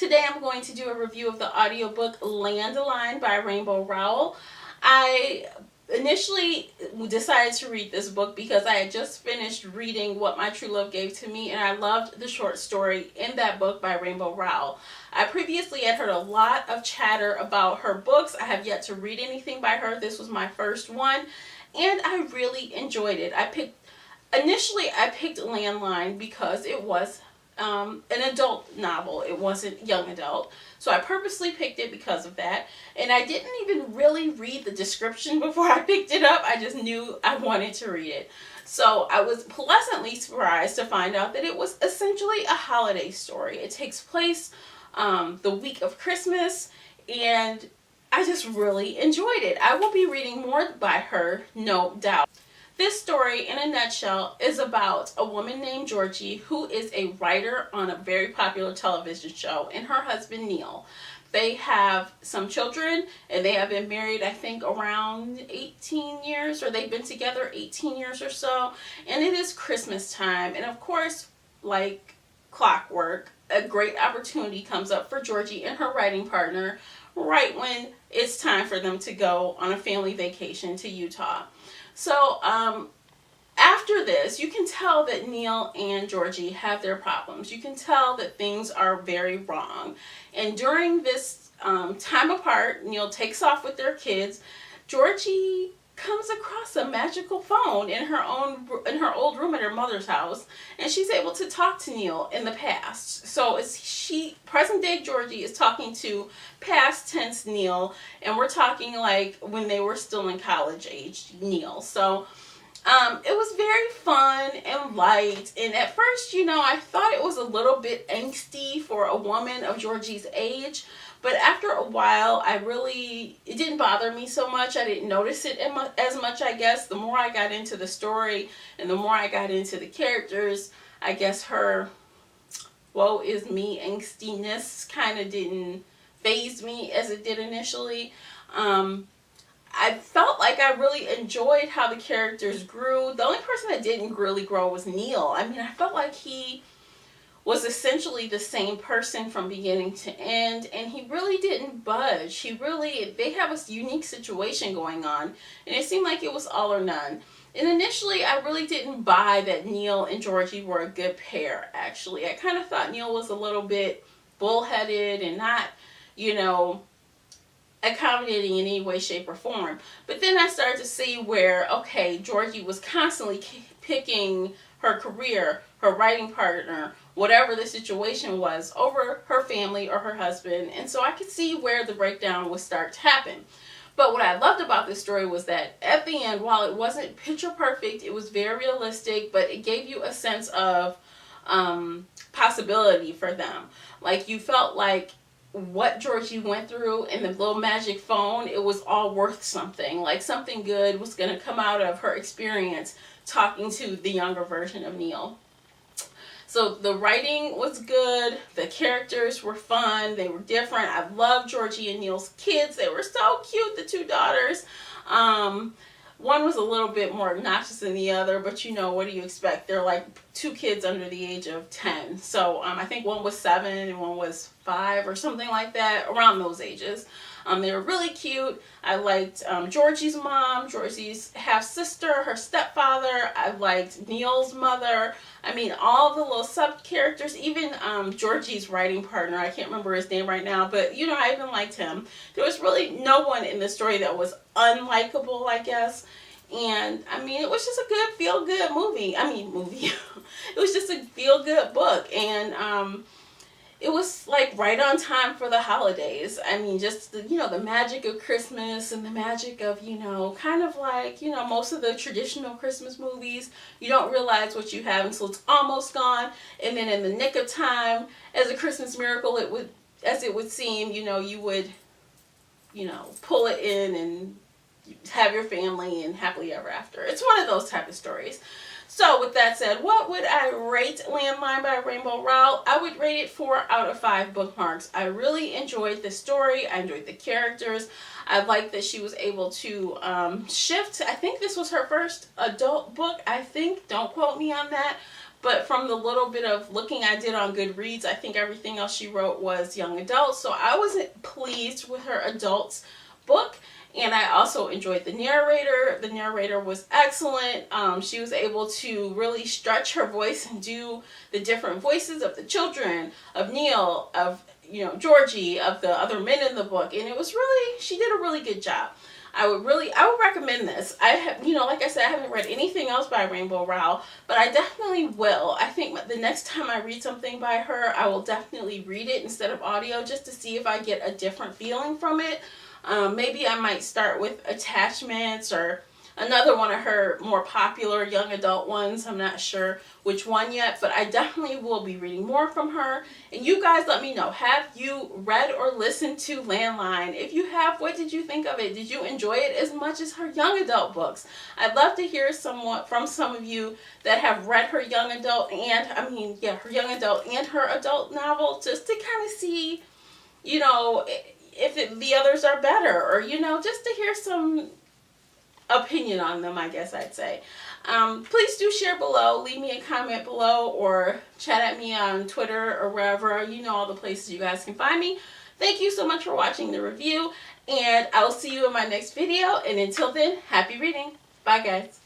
Today I'm going to do a review of the audiobook Landline by Rowell. I initially decided to read this book because I had just finished reading What My True Love Gave to Me, and I loved the short story in that book by Rowell. I previously had heard a lot of chatter about her books. I have yet to read anything by her. This was my first one, and I really enjoyed it. Initially I picked Landline because it was an adult novel. It wasn't young adult. So I purposely picked it because of that. And I didn't even really read the description before I picked it up. I just knew I wanted to read it. So I was pleasantly surprised to find out that it was essentially a holiday story. It takes place the week of Christmas, and I just really enjoyed it. I will be reading more by her, no doubt. This story, in a nutshell, is about a woman named Georgie who is a writer on a very popular television show, and her husband, Neal. They have some children, and they have been married, I think, around 18 years, or they've been together 18 years or so, and it is Christmas time, and of course, like clockwork, a great opportunity comes up for Georgie and her writing partner right when it's time for them to go on a family vacation to Utah. So, after this, you can tell that Neal and Georgie have their problems. You can tell that things are very wrong. And during this time apart, Neal takes off with their kids. Georgie comes across a magical phone in her old room at her mother's house, and she's able to talk to Neal in the past. So present day Georgie is talking to past tense Neal, and we're talking like when they were still in college age Neal. So it was very fun and light, and at first, I thought it was a little bit angsty for a woman of Georgie's age. But after a while, it didn't bother me so much. I didn't notice it as much, I guess. The more I got into the story and the more I got into the characters, I guess her woe is me angstiness kind of didn't faze me as it did initially. I felt like I really enjoyed how the characters grew. The only person that didn't really grow was Neal. I mean, I felt like he was essentially the same person from beginning to end, and he really didn't budge. They have a unique situation going on, and it seemed like it was all or none. And initially, I really didn't buy that Neal and Georgie were a good pair, actually. I kind of thought Neal was a little bit bullheaded and not, accommodating in any way, shape, or form. But then I started to see where, okay, Georgie was constantly picking her career, her writing partner, whatever the situation was, over her family or her husband. And so I could see where the breakdown would start to happen. But what I loved about this story was that at the end, while it wasn't picture perfect, it was very realistic, but it gave you a sense of possibility for them. Like, you felt like what Georgie went through in the little magic phone, it was all worth something. Like, something good was going to come out of her experience talking to the younger version of Neal. So the writing was good, the characters were fun, they were different. I loved Georgie and Neal's kids. They were so cute, the two daughters. One was a little bit more obnoxious than the other, but what do you expect? They're like two kids under the age of 10. So I think one was 7 and one was 5 or something like that, around those ages. They were really cute. I liked Georgie's mom, Georgie's half-sister, her stepfather. I liked Neal's mother. I mean, all the little sub-characters, even Georgie's writing partner. I can't remember his name right now, but, I even liked him. There was really no one in the story that was unlikable, I guess. And, I mean, it was just a good, feel-good movie. It was just a feel-good book. And, it was like right on time for the holidays. I mean, just the magic of Christmas and the magic of, kind of like, most of the traditional Christmas movies, you don't realize what you have until it's almost gone. And then in the nick of time, as a Christmas miracle, it would seem, you would, pull it in and have your family and happily ever after. It's one of those type of stories. So with that said, what would I rate Landline by Rowell? I would rate it 4 out of 5 bookmarks. I really enjoyed the story. I enjoyed the characters. I liked that she was able to shift. I think this was her first adult book, I think. Don't quote me on that. but from the little bit of looking I did on Goodreads, I think everything else she wrote was young adult. So I wasn't pleased with her adults book. And I also enjoyed the narrator. The narrator was excellent. She was able to really stretch her voice and do the different voices of the children, of Neal, of Georgie, of the other men in the book. And it was really, she did a really good job. I would recommend this. I have, like I said, I haven't read anything else by Rainbow Rowell, but I definitely will. I think the next time I read something by her, I will definitely read it instead of audio, just to see if I get a different feeling from it. Maybe I might start with Attachments or another one of her more popular young adult ones. I'm not sure which one yet, but I definitely will be reading more from her. And you guys let me know, have you read or listened to Landline? If you have, what did you think of it? Did you enjoy it as much as her young adult books? I'd love to hear somewhat from some of you that have read her young adult and, her young adult and her adult novel, just to kind of see, if the others are better, or, just to hear some opinion on them, I guess I'd say. Please do share below, leave me a comment below, or chat at me on Twitter or wherever, all the places you guys can find me. Thank you so much for watching the review, and I'll see you in my next video, and until then, happy reading. Bye guys.